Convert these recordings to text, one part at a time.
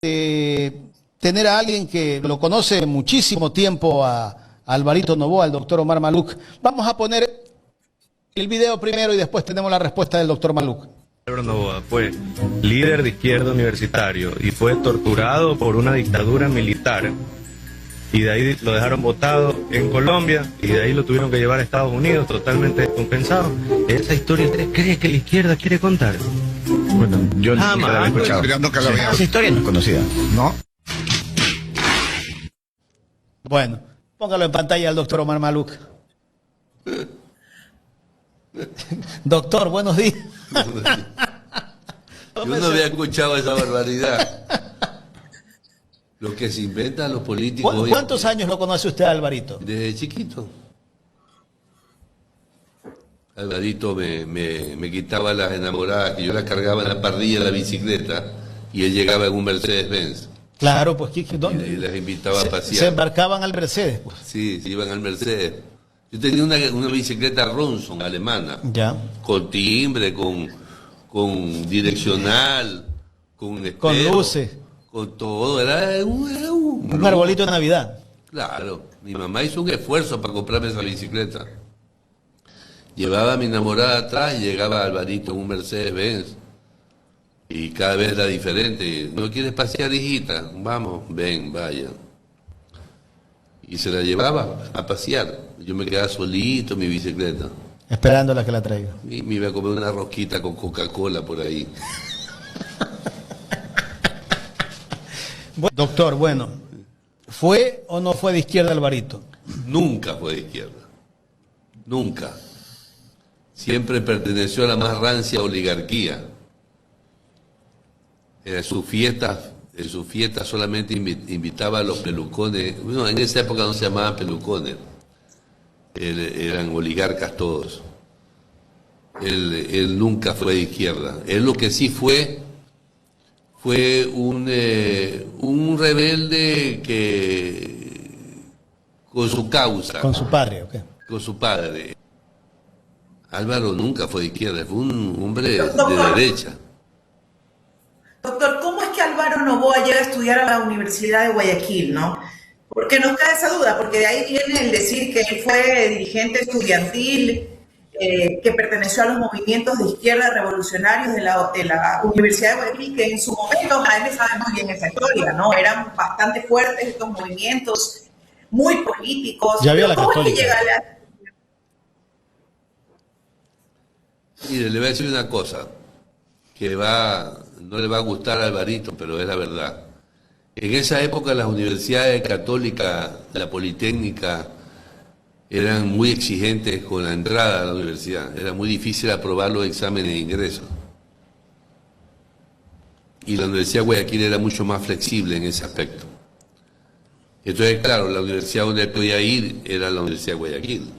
tener a alguien que lo conoce muchísimo tiempo a Alvarito Noboa, al doctor Omar Maluc. Vamos a poner el video primero y después tenemos la respuesta del doctor Maluc. Alvarito Noboa fue líder de izquierda universitario y fue torturado por una dictadura militar, y de ahí lo dejaron botado en Colombia y de ahí lo tuvieron que llevar a Estados Unidos totalmente descompensado. ¿Esa historia usted cree que la izquierda quiere contar? Bueno, yo nunca la había escuchado. Esa historia no es conocida. ¿No? Bueno, póngalo en pantalla al doctor Omar Maluc. Doctor, buenos días. Yo no había escuchado esa barbaridad. Lo que se inventan los políticos hoy. ¿Cuántos años lo conoce usted, Alvarito? Desde chiquito. Alvarito me quitaba las enamoradas, que yo las cargaba en la parrilla de la bicicleta y él llegaba en un Mercedes-Benz. Claro, pues Y les invitaba a pasear. se embarcaban al Mercedes, pues. Sí, se iban al Mercedes. Yo tenía una bicicleta Ronson alemana. Ya. Con timbre, con direccional, con espero, Con luces. con todo. Era Un arbolito de Navidad. Claro, mi mamá hizo un esfuerzo para comprarme esa bicicleta. Llevaba a mi enamorada atrás y llegaba Alvarito en un Mercedes-Benz. Y cada vez era diferente. ¿No quieres pasear, hijita? Vamos, ven, vaya. Y se la llevaba a pasear. Yo me quedaba solito en mi bicicleta. Esperándola que la traiga. Y me iba a comer una rosquita con Coca-Cola por ahí. Doctor, bueno, ¿fue o no fue de izquierda Alvarito? Nunca fue de izquierda. Nunca. Siempre perteneció a la más rancia oligarquía. En sus fiestas solamente invitaba a los pelucones. Bueno, en esa época no se llamaban pelucones. Eran oligarcas todos. Él nunca fue de izquierda. Él lo que sí fue un rebelde que con su causa. Con su padre, ¿ok? Con su padre. Álvaro nunca fue de izquierda, fue un hombre de derecha. Doctor, ¿cómo es que Álvaro Noboa llega a estudiar a la Universidad de Guayaquil, no? Porque nos cae esa duda, porque de ahí viene el decir que él fue dirigente estudiantil, que perteneció a los movimientos de izquierda revolucionarios de la Universidad de Guayaquil, que en su momento, nadie sabe muy bien esa historia, ¿no? Eran bastante fuertes estos movimientos, muy políticos. Ya había la ¿Cómo es que Católica. llega a la... Mire, le voy a decir una cosa, que no le va a gustar a Alvarito, pero es la verdad. En esa época las universidades católicas, la Politécnica, eran muy exigentes con la entrada a la universidad. Era muy difícil aprobar los exámenes de ingreso. Y la Universidad de Guayaquil era mucho más flexible en ese aspecto. Entonces, claro, la universidad donde él podía ir era la Universidad de Guayaquil.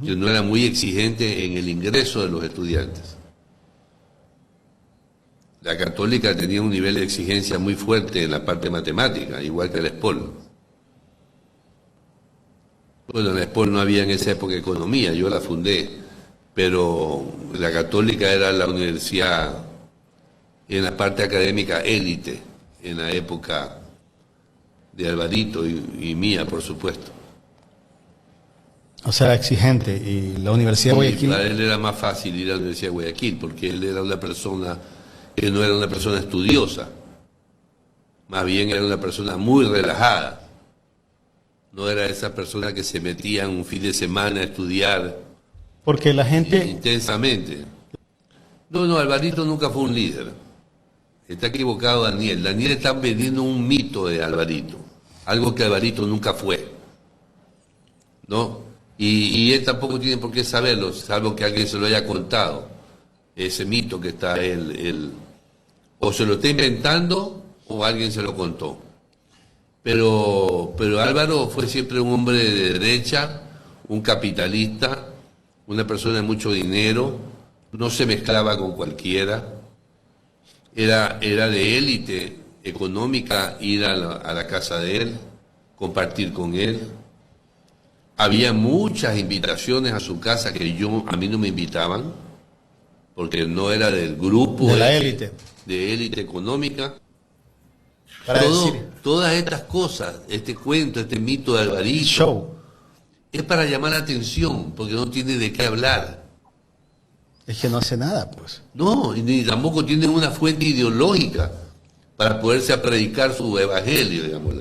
Que no era muy exigente en el ingreso de los estudiantes. La Católica tenía un nivel de exigencia muy fuerte en la parte matemática, igual que la ESPOL. Bueno, en la ESPOL no había en esa época economía, yo la fundé, pero la Católica era la universidad en la parte académica élite, en la época de Alvarito y mía, por supuesto. O sea, exigente. Y la Universidad de Guayaquil. Para él era más fácil ir a la Universidad de Guayaquil, porque él era una persona que no era una persona estudiosa, más bien era una persona muy relajada. No era esa persona que se metía en un fin de semana a estudiar Porque la gente. intensamente. No, Alvarito nunca fue un líder. Está equivocado Daniel. Daniel está vendiendo un mito de Alvarito, algo que Alvarito nunca fue, ¿no? Y él tampoco tiene por qué saberlo, salvo que alguien se lo haya contado. Ese mito que está él o se lo está inventando o alguien se lo contó. Pero Álvaro fue siempre un hombre de derecha, un capitalista, una persona de mucho dinero, no se mezclaba con cualquiera, era de élite económica ir a la casa de él, compartir con él. Había muchas invitaciones a su casa que a mí no me invitaban, porque no era del grupo de la élite. De élite económica, para decir Todas estas cosas, este cuento, este mito de Alvarito, show. es para llamar la atención, porque no tiene de qué hablar. Es que no hace nada, pues. No, y ni tampoco tiene una fuente ideológica para poderse a predicar su evangelio, digamos,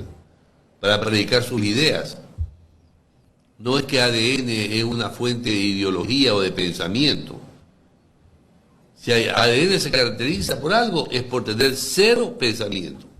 para predicar sus ideas. No es que ADN es una fuente de ideología o de pensamiento. Si ADN se caracteriza por algo, es por tener cero pensamiento.